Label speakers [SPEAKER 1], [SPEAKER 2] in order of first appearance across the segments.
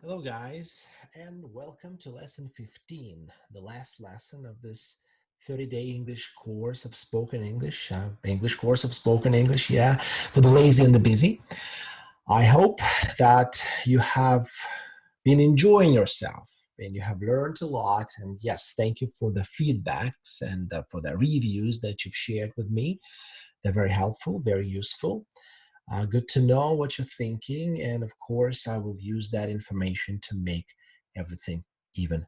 [SPEAKER 1] Hello guys, and welcome to lesson 15, the last lesson of this 30-day English course of spoken English, English course of spoken English, yeah, for the lazy and the busy. I hope that you have been enjoying yourself and you have learned a lot. And yes, thank you for the feedbacks and for the reviews that you've shared with me. They're very helpful, very useful. Good to know what you're thinking, and of course, I will use that information to make everything even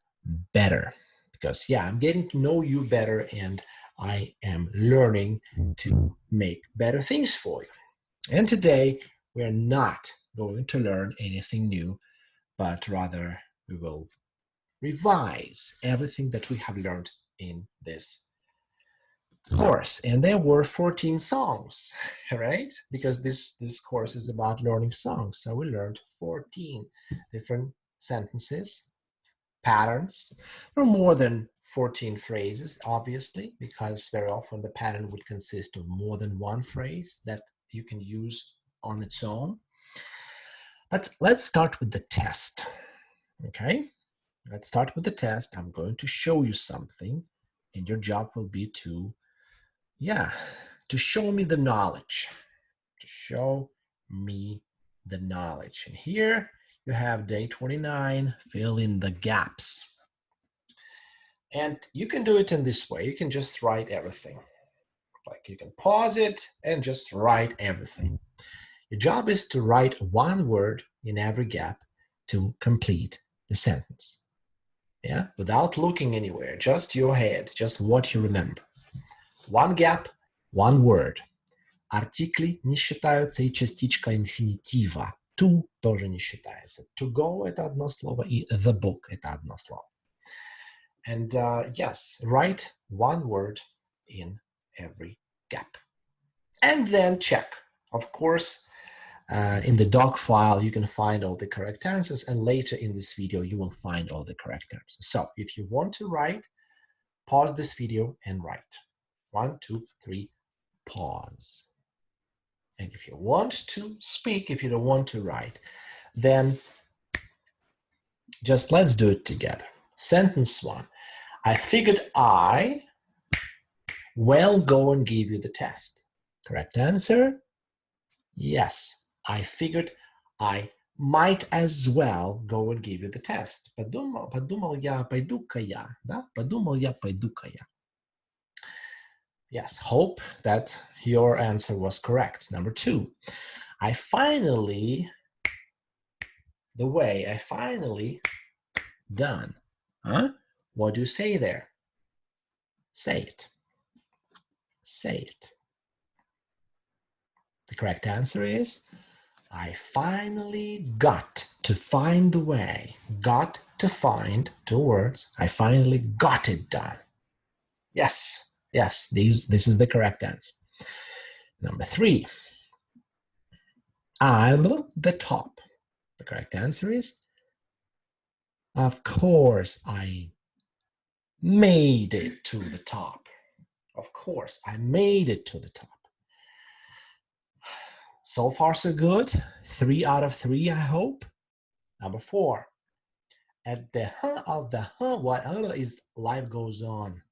[SPEAKER 1] better. Because, yeah, I'm getting to know you better, and I am learning to make better things for you. And today, we're not going to learn anything new, but rather we will revise everything that we have learned in this course. And there were 14 songs, right? Because this course is about learning songs. So we learned 14 different sentences, patterns. There are more than 14 phrases, obviously, because very often the pattern would consist of more than one phrase that you can use on its own. Let's start with the test, okay? Let's start with the test. I'm going to show you something, and your job will be to show me the knowledge. To show me the knowledge. And here you have day 29, fill in the gaps. And you can do it in this way. You can just write everything. Like you can pause it and just write everything. Your job is to write one word in every gap to complete the sentence. Yeah, without looking anywhere, just your head, just what you remember. One gap, one word. Артикли не считаются и частичка инфинитива. To тоже не считается. To go – это одно слово, и the book – это одно слово. And yes, write one word in every gap. And then check. Of course, in the doc file, you can find all the correct answers, and later in this video, you will find all the correct answers. So if you want to write, pause this video and write. 1, 2, 3, pause. And if you want to speak, if you don't want to write, then just let's do it together. Sentence 1. I figured I will go and give you the test. Correct answer? Yes. I figured I might as well go and give you the test. Подумал я, пойду-ка я. Да? Подумал я, пойду-ка я. Yes, hope that your answer was correct. Number 2, I finally done. Huh? What do you say there? Say it. Say it. The correct answer is, I finally got to find the way. Got to find, 2 words. I finally got it done. Yes. Yes, this is the correct answer. Number 3, I'm the top. The correct answer is, of course, I made it to the top. Of course, I made it to the top. So far, so good. 3 out of 3, I hope. Number 4, at the of the what is life goes on.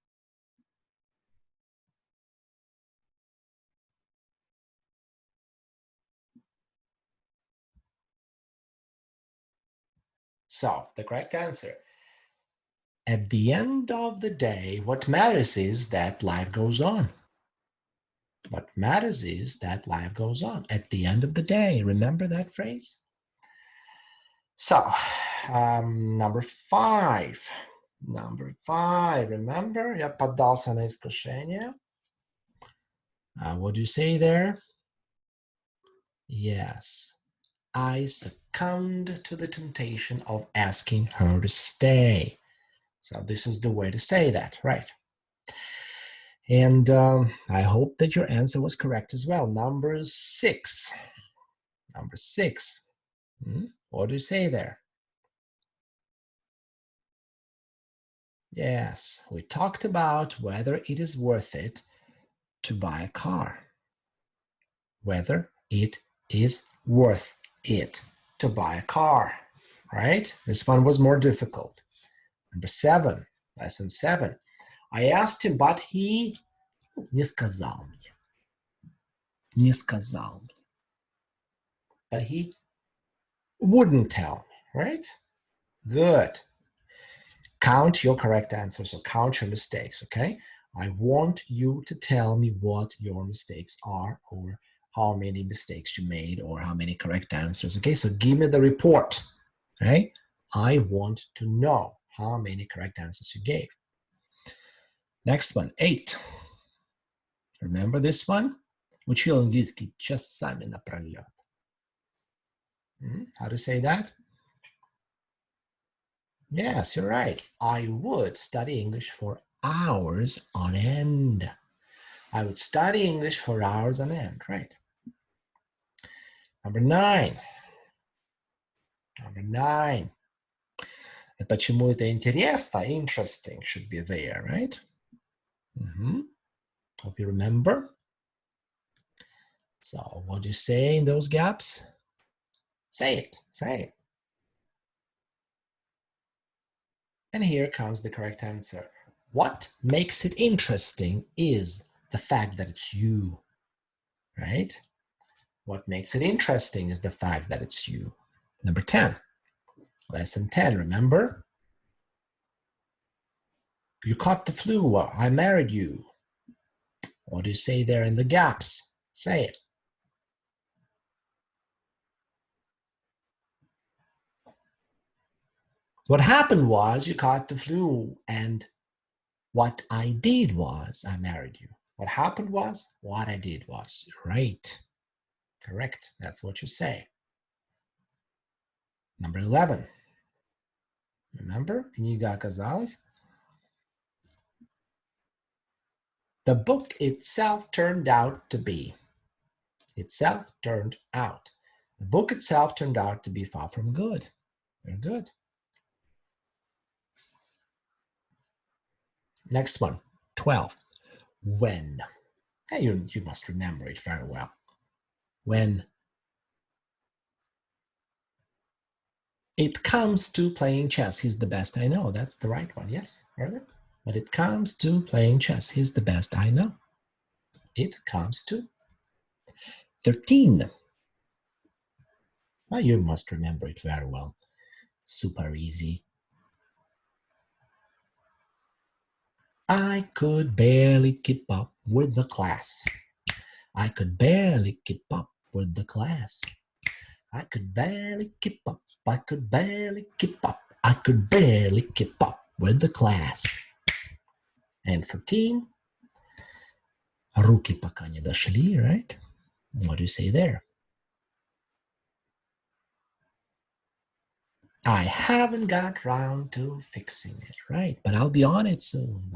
[SPEAKER 1] So, the correct answer. At the end of the day, what matters is that life goes on. What matters is that life goes on. At the end of the day, remember that phrase? So, number 5. Number 5, remember? Я поддался на искушение. What do you say there? Yes. I succumbed to the temptation of asking her to stay. So this is the way to say that, right? And I hope that your answer was correct as well. Number 6. Number 6. What do you say there? Yes, we talked about whether it is worth it to buy a car. Whether it is worth it to buy a car. right? This one was more difficult. Number 7, lesson 7. I asked him, but he не сказал мне. Не сказал мне. But he wouldn't tell me, right? Good. Count your correct answers or count your mistakes, okay? I want you to tell me what your mistakes are or how many mistakes you made or how many correct answers, okay? So give me the report, okay? I want to know how many correct answers you gave. Next one, 8. Remember this one? Учил английский часами напролет. How to say that? Yes, you're right. I would study English for hours on end. I would study English for hours on end, right? Number 9. Number 9. И почему это интересно? Interesting should be there, right? Hope you remember. So what do you say in those gaps? Say it, say it. And here comes the correct answer. What makes it interesting is the fact that it's you, right? What makes it interesting is the fact that it's you. Number 10, lesson 10, remember? You caught the flu, I married you. What do you say there in the gaps? Say it. What happened was you caught the flu, and what I did was I married you. What happened was what I did was. Right. Correct. That's what you say. Number 11. Remember? Книга оказалась. The book itself turned out to be. Itself turned out. The book itself turned out to be far from good. Very good. Next one, 12. When. Hey, you must remember it very well. When it comes to playing chess, he's the best I know. That's the right one, yes? Very good. When it comes to playing chess, he's the best I know. It comes to. 13. Well, you must remember it very well. Super easy. I could barely keep up with the class. I could barely keep up with the class. I could barely keep up. I could barely keep up. I could barely keep up with the class. And 14. Руки пока не дошли, right? What do you say there? I haven't got round to fixing it, right? But I'll be on it soon.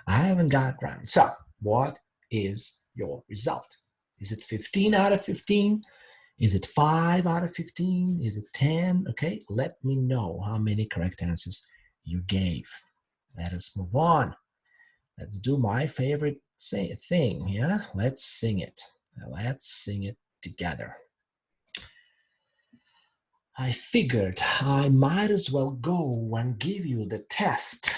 [SPEAKER 1] I haven't got round. So, what is your result? Is it 15 out of 15? Is it 5 out of 15? Is it 10? Okay, let me know how many correct answers you gave. Let us move on. Let's do my favorite thing, yeah? Let's sing it. Let's sing it together. I figured I might as well go and give you the test.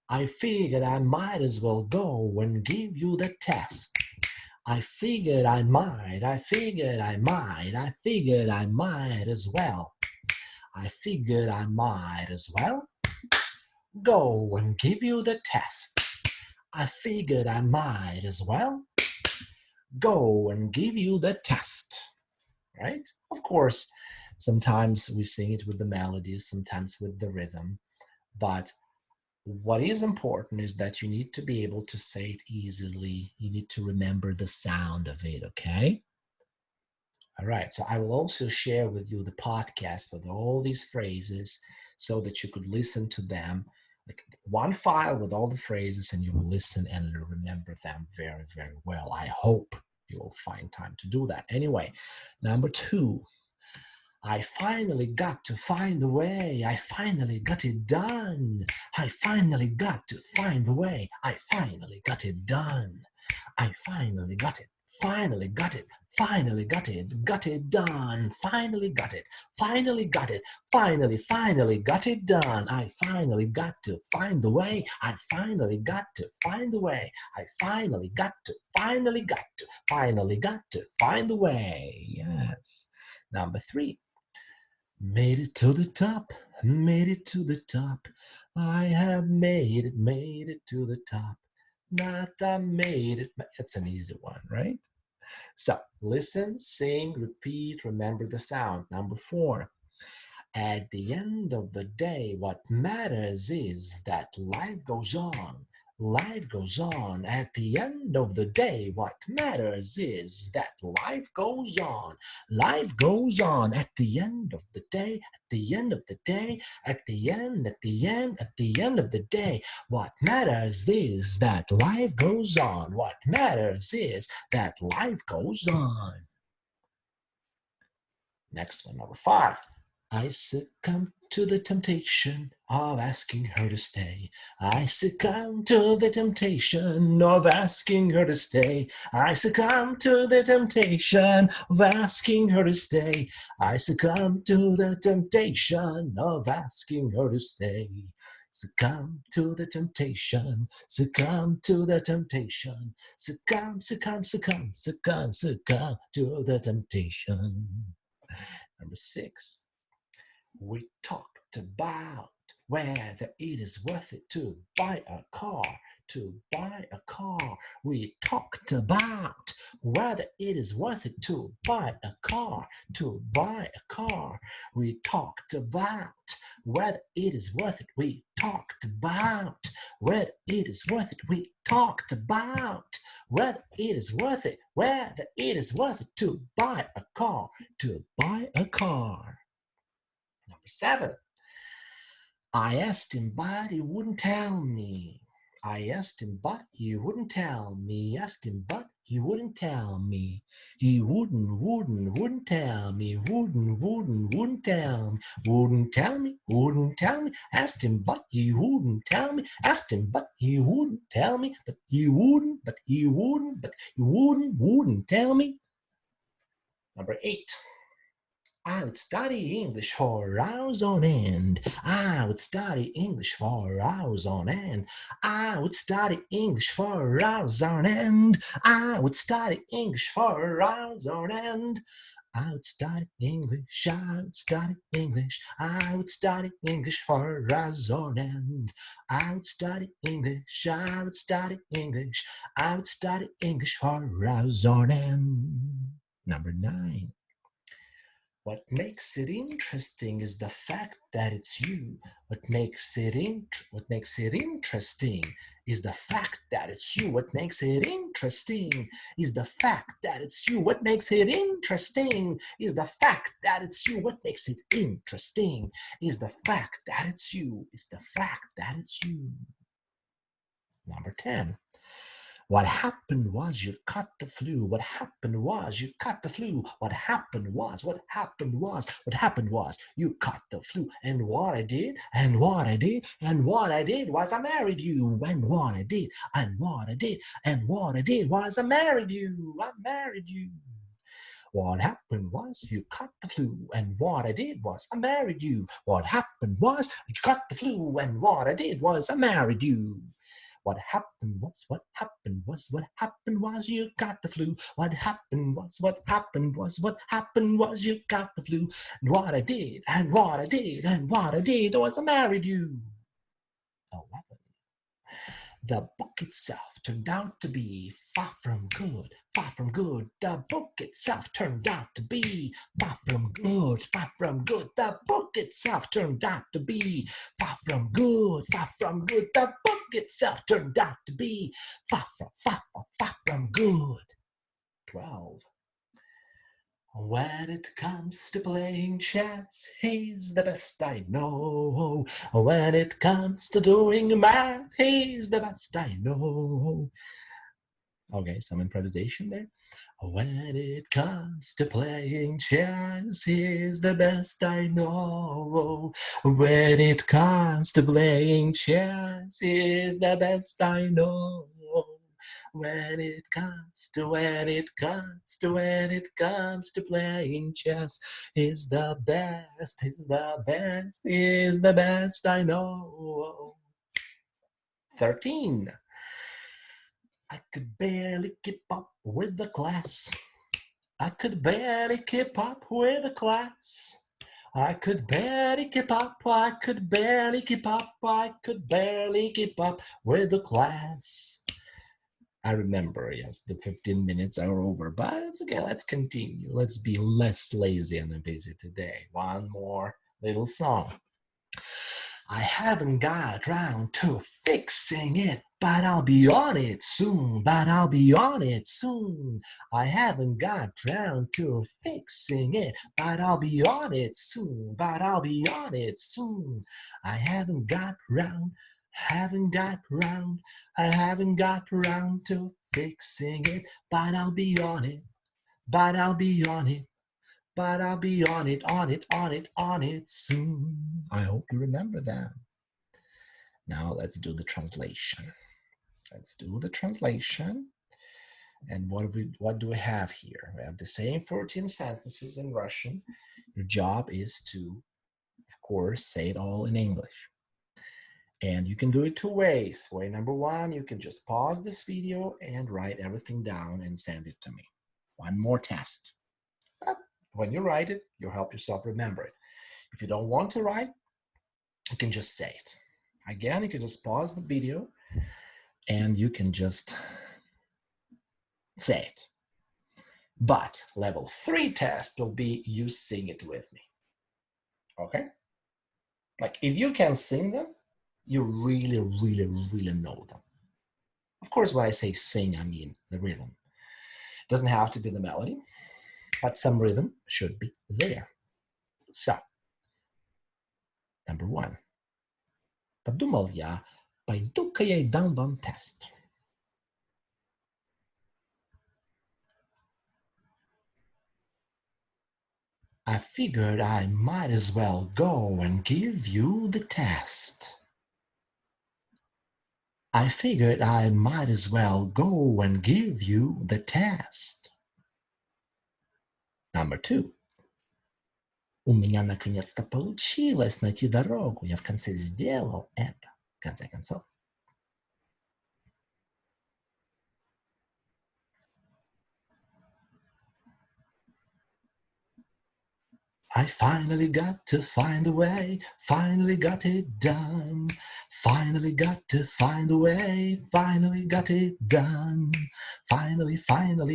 [SPEAKER 1] I figured I might as well go and give you the test. I figured I might as well. I figured I might as well go and give you the test. I figured I might as well go and give you the test. Right? Of course, sometimes we sing it with the melodies, sometimes with the rhythm, but what is important is that you need to be able to say it easily. You need to remember the sound of it, okay? All right, so I will also share with you the podcast with all these phrases so that you could listen to them, like one file with all the phrases, and you will listen and remember them very, very well. I hope you will find time to do that. Anyway, number 2. I finally got to find the way. I finally got it done. I finally got to find the way. I finally got it done. I finally got it. Finally got it. finally got it done, finally got it, finally got it, finally got it done. I finally got to find the way, I finally got to find the way, I finally got to find the way. Yes. Number 3. Made it to the top, made it to the top. I have made it to the top. Not I made it. It's an easy one, right? So listen, sing, repeat, remember the sound. Number 4. At the end of the day, what matters is that life goes on. Life goes on. At the end of the day, what matters is that life goes on. Life goes on. At the end of the day, at the end of the day, at the end of the day, what matters is that life goes on. What matters is that life goes on. Next one, number 5. I succumb to the temptation of asking her to stay. I succumb to the temptation of asking her to stay. I succumb to the temptation of asking her to stay. I succumb to the temptation of asking her to stay. Succumb to the temptation, succumb to the temptation, succumb to the temptation. Number 6. We talked about whether it is worth it to buy a car, We talked about whether it is worth it to buy a car, We talked about whether it is worth it. We talked about whether it is worth it. We talked about whether it is worth it, to buy a car, Number 7. I asked him, but he wouldn't tell me. I asked him, but he wouldn't tell me. Asked him, but he wouldn't tell me. He wouldn't tell me. Wouldn't tell me. Wouldn't tell me. Asked him, but he wouldn't tell me. Asked him, but he wouldn't tell me. But he wouldn't tell me. Number 8. I would study English for hours on end. I would study English for hours on end. I would study English for hours on end. I would study English for hours on end. I would study English, I would study English, I would study English for hours on end. I would study English, I would study English, I would study English for hours on end. Number 9. What makes it interesting is the fact that it's you. What makes it interesting is the fact that it's you. What makes it interesting is the fact that it's you. What makes it interesting is the fact that it's you. What makes it interesting is the fact that it's you. Number 10. What happened was you caught the flu. What happened was you caught the flu. What happened was you caught the flu. And what I did was I married you. And what I did was I married you. What happened was you caught the flu, and what I did was I married you. What happened was you caught the flu, and what I did was I married you. What happened was you got the flu. What happened was you got the flu. And what I did was I married you. 11. The book itself turned out to be far from good. The book itself turned out to be far from good. The book itself turned out to be far from good. The book itself turned out to be far from good. 12. When it comes to playing chess, he's the best I know. When it comes to doing math, he's the best I know. Okay, some improvisation there. When it comes to playing chess, he's the best I know. When it comes to playing chess, he's the best I know. when it comes to playing chess, is the best, is the best I know. 13. I could barely keep up with the class. I could barely keep up with the class. I could barely keep up, I could barely keep up, I could barely keep up with the class. I remember, yes, the 15 minutes are over, but it's okay, let's continue. Let's be less lazy and busy today. One more little song. I haven't got round to fixing it, but I'll be on it soon, but I'll be on it soon. I haven't got round to fixing it, but I'll be on it soon, but I'll be on it soon. I haven't got round to fixing it, but I'll be on it, but I'll be on it. But I'll be on it soon. I hope you remember that. Now let's do the translation. And what do we have here? We have the same 14 sentences in Russian. Your job is to, of course, say it all in English. And you can do it two ways. Way number one, you can just pause this video and write everything down and send it to me. One more test. But when you write it, you'll help yourself remember it. If you don't want to write, you can just say it. Again, you can just pause the video and you can just say it. But level 3 test will be you sing it with me. Okay? Like if you can sing them, you really, really, really know them. Of course, when I say sing, I mean the rhythm. It doesn't have to be the melody, but some rhythm should be there. So, number 1. Подумал я, пойду-ка я и дам вам тест. I figured I might as well go and give you the test. I figured I might as well go and give you the test. Number 2. У меня наконец-то получилось найти дорогу. Я в конце сделал это. В конце концов. I finally got to find the way, finally got it done. Finally got to find the way, finally got it done. Finally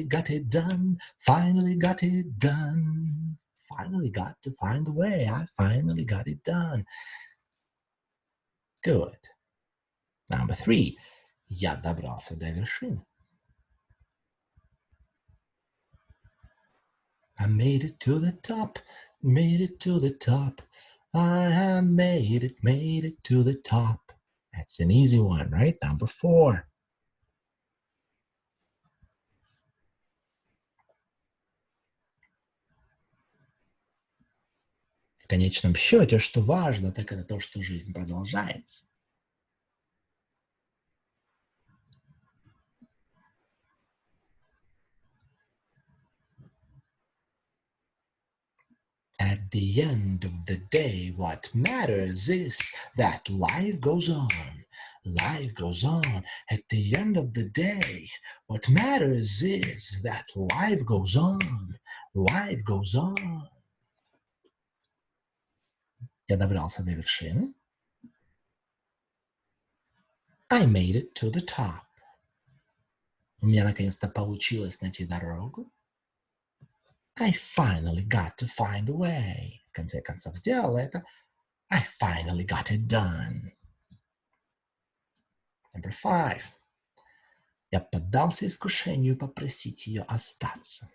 [SPEAKER 1] got it done, finally got it done. Finally got to find the way, I finally got it done. Good. Number 3. Я добрался до вершины. I made it to the top, made it to the top. I have made it to the top. That's an easy one, right? Number 4. В конечном счете, что важно, так это то, что жизнь продолжается. At the end of the day, what matters is that life goes on. Life goes on. At the end of the day, what matters is that life goes on. Life goes on. Я добрался до вершины. I made it to the top. У меня наконец-то получилось найти дорогу. I finally got to find the way. В конце концов сделал это. I finally got it done. Number 5. Я поддался искушению попросить ее остаться.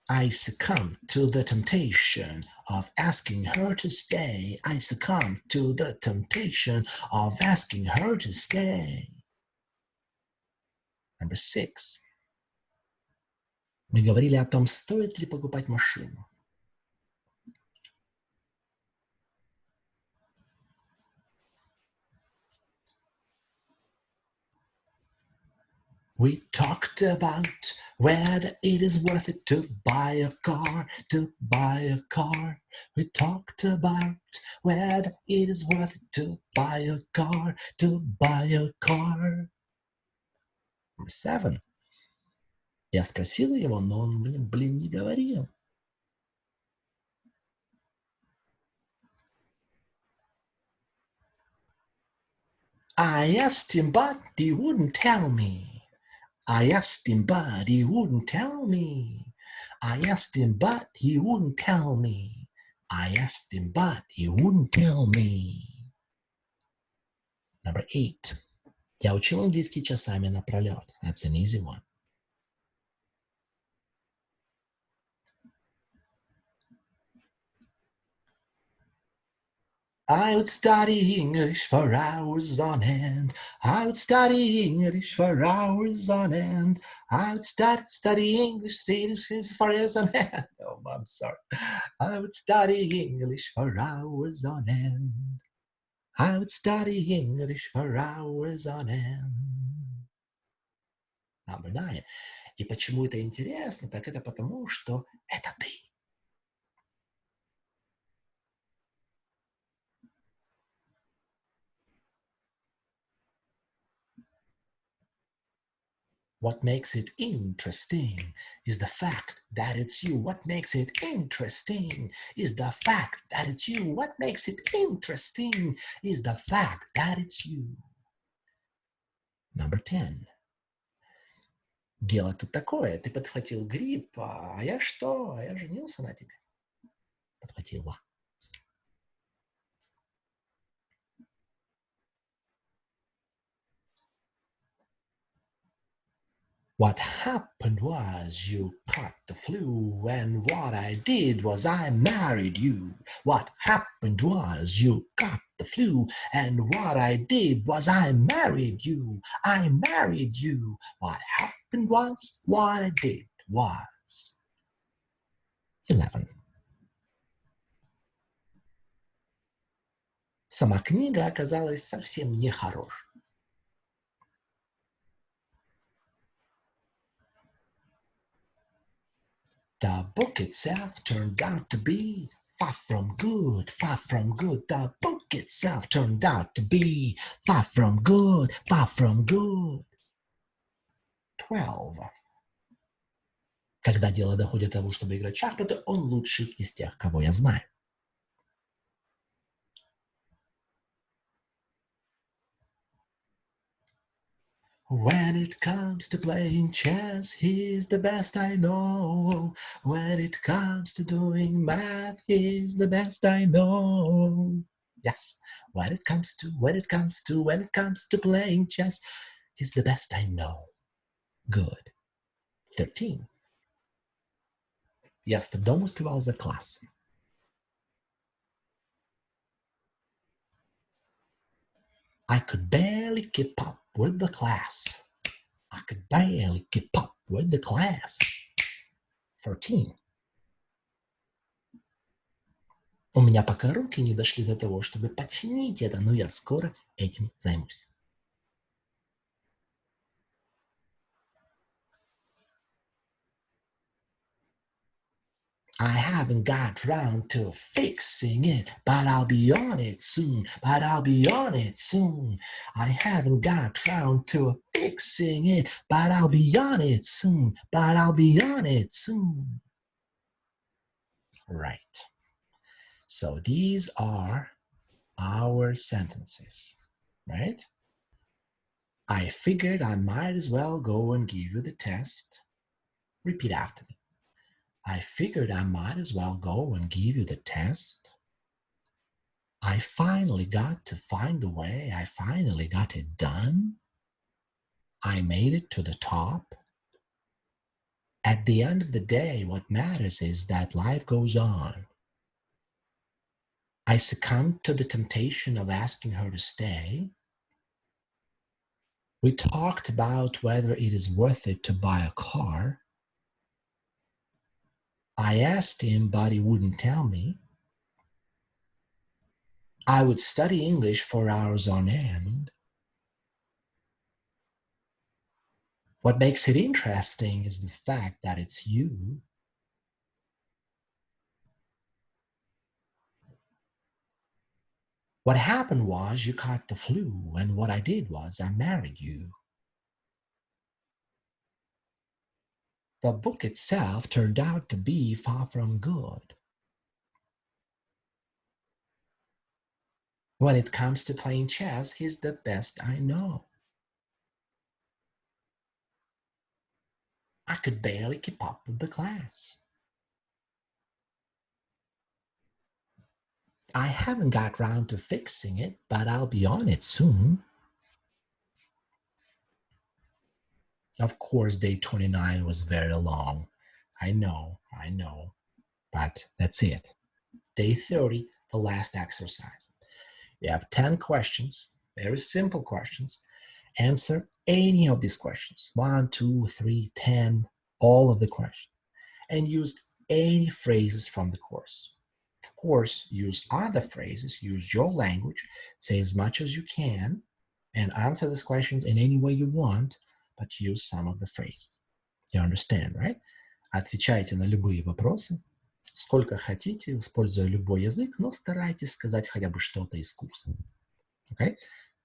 [SPEAKER 1] I succumbed to the temptation of asking her to stay. I succumbed to the temptation of asking her to stay. Number 6. Мы говорили о том, стоит ли покупать машину. We talked about whether it is worth it to buy a car, to buy a car. We talked about whether it is worth it to buy a car, to buy a car. Number 7. Я спросила его, но он, блин, не говорил. I asked him, but he wouldn't tell me. I asked him, but he wouldn't tell me. I asked him, but he wouldn't tell me. I asked him, but he wouldn't tell me. Number 8. Я учил английский часами напролет. That's an easy one. I would study English for hours on end. I would study English for hours on end. I would study English for hours on end. Oh, I'm sorry. I would study English for hours on end. I would study English for hours on end. Number 9. И почему это интересно? Так это потому, что это ты. What makes it interesting is the fact that it's you. What makes it interesting is the fact that it's you. What makes it interesting is the fact that it's you. Number 10. Дело тут такое. Ты подхватил грипп, а я что? А я женился на тебе. Подхватила. What happened was you caught the flu, and what I did was I married you. What happened was you caught the flu, and what I did was I married you. I married you. What happened was what I did was. 11. Сама книга оказалась совсем не хорошей. The book itself turned out to be far from good, far from good. The book itself turned out to be far from good, far from good. 12. Когда дело доходит до того, чтобы играть в шахматы, он лучший из тех, кого я знаю. When it comes to playing chess, he's the best I know. When it comes to doing math, he's the best I know. Yes, when it comes to playing chess, he's the best I know. Good. 13. Я с трудом успевал за классом. I could barely keep up with the class. I could barely keep up with the class. 14. У меня пока руки не дошли до того, чтобы починить это, но я скоро этим займусь. I haven't got round to fixing it, but I'll be on it soon, but I'll be on it soon. I haven't got round to fixing it, but I'll be on it soon, but I'll be on it soon. Right. So these are our sentences, right? I figured I might as well go and give you the test. Repeat after me. I figured I might as well go and give you the test. I finally got to find the way. I finally got it done. I made it to the top. At the end of the day, what matters is that life goes on. I succumbed to the temptation of asking her to stay. We talked about whether it is worth it to buy a car. I asked him, but he wouldn't tell me. I would study English for hours on end. What makes it interesting is the fact that it's you. What happened was you caught the flu, and what I did was I married you. The book itself turned out to be far from good. When it comes to playing chess, he's the best I know. I could barely keep up with the class. I haven't got round to fixing it, but I'll be on it soon. Of course, day 29 was very long. I know, but that's it. Day 30, the last exercise. You have 10 questions, very simple questions. Answer any of these questions, 1, 2, 3, 10, all of the questions, and use any phrases from the course. Of course, use other phrases, use your language, say as much as you can, and answer these questions in any way you want, but use some of the phrases. You understand, right? Отвечайте на любые вопросы, сколько хотите, используя любой язык, но старайтесь сказать хотя бы что-то из курса. Okay?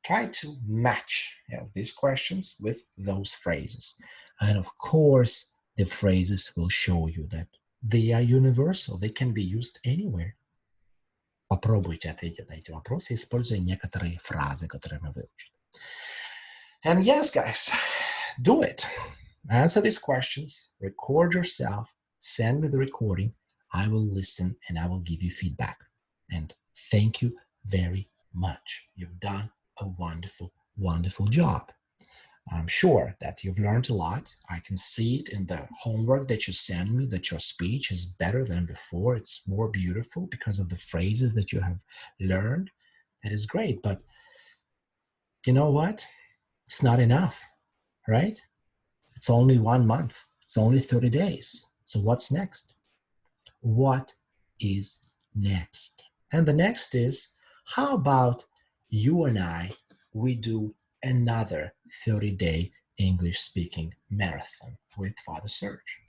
[SPEAKER 1] Try to match these questions with those phrases. And of course, the phrases will show you that they are universal. They can be used anywhere. Попробуйте ответить на эти вопросы, используя некоторые фразы, которые мы выучили. And yes, guys, do it. Answer these questions, record yourself, send me the recording. I will listen and I will give you feedback. And thank you very much. You've done a wonderful, wonderful job. I'm sure that you've learned a lot. I can see it in the homework that you send me, that your speech is better than before. It's more beautiful because of the phrases that you have learned. That is great, but you know what? It's not enough, right? It's only 1 month. It's only 30 days. So what's next? What is next? And the next is, how about you and we do another 30-day English speaking marathon with Father Serge.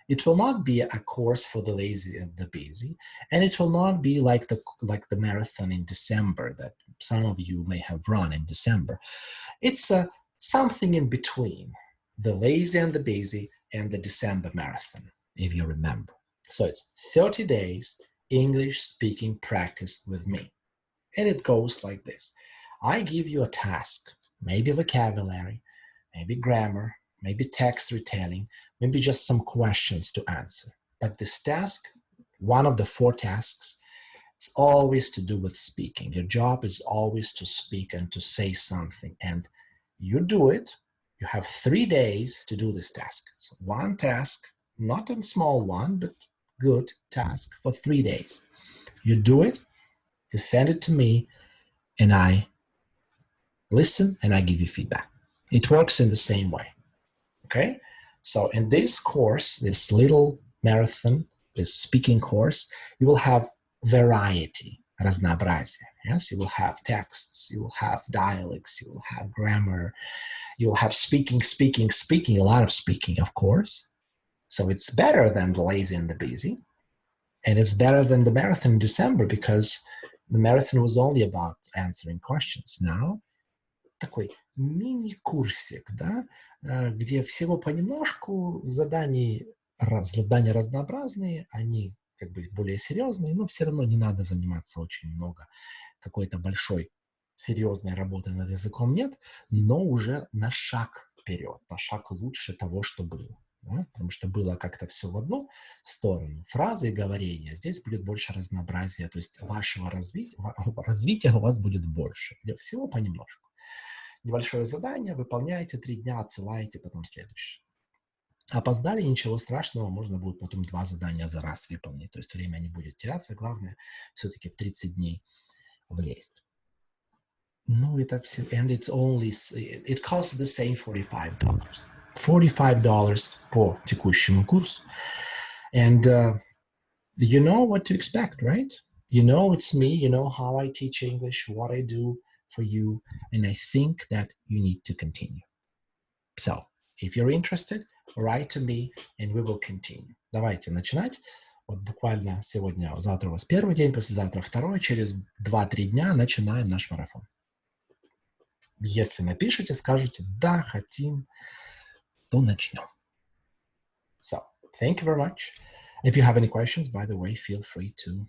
[SPEAKER 1] It will not be a course for the lazy and the busy, and it will not be like the marathon in December that some of you may have run in December. It's something in between the lazy and the busy and the December marathon, if you remember. So it's 30 days English speaking practice with me. And it goes like this. I give you a task, maybe vocabulary, maybe grammar, maybe text retelling, maybe just some questions to answer. But this task, one of the 4 tasks, it's always to do with speaking. Your job is always to speak and to say something. And you do it. You have 3 days to do this task. It's one task, not a small one, but good task for 3 days. You do it, you send it to me, and I listen and I give you feedback. It works in the same way. Okay? So in this course, this little marathon, this speaking course, you will have variety, разнообразие. Yes, you will have texts, you will have dialects, you will have grammar, you will have speaking, a lot of speaking, of course. So it's better than the lazy and the busy. And it's better than the marathon in December because the marathon was only about answering questions. Now, такой мини-курсик, да, где всего понемножку, задания разнообразные, они как бы более серьезные, но все равно не надо заниматься очень много. Какой-то большой серьезной работы над языком нет, но уже на шаг вперед, на шаг лучше того, что было. Да? Потому что было как-то все в одну сторону, фразы и говорения. Здесь будет больше разнообразия, то есть вашего развития у вас будет больше. Всего понемножку. Небольшое задание, выполняете 3 дня, отсылаете, потом следующее. Опоздали, ничего страшного, можно будет потом 2 задания за раз выполнить. То есть время не будет теряться, главное все-таки в 30 дней влезть. Ну, это все, and it costs the same $45. $45 по текущему курсу. And you know what to expect, right? You know it's me, you know how I teach English, what I do for you, and I think that you need to continue. So If you're interested, write to me and we will continue. Давайте начинать. Вот буквально сегодня, завтра у вас первый день, послезавтра второй, через 2-3 дня начинаем наш марафон. Если напишите, скажете, да, хотим, то начнем. So, thank you very much. If you have any questions, by the way, feel free to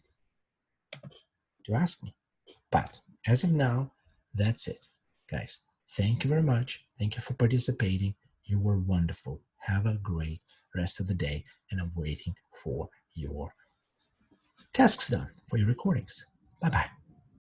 [SPEAKER 1] ask me. But as of now, that's it. Guys, thank you very much. Thank you for participating. You were wonderful. Have a great rest of the day, and I'm waiting for your tasks done, for your recordings. Bye-bye.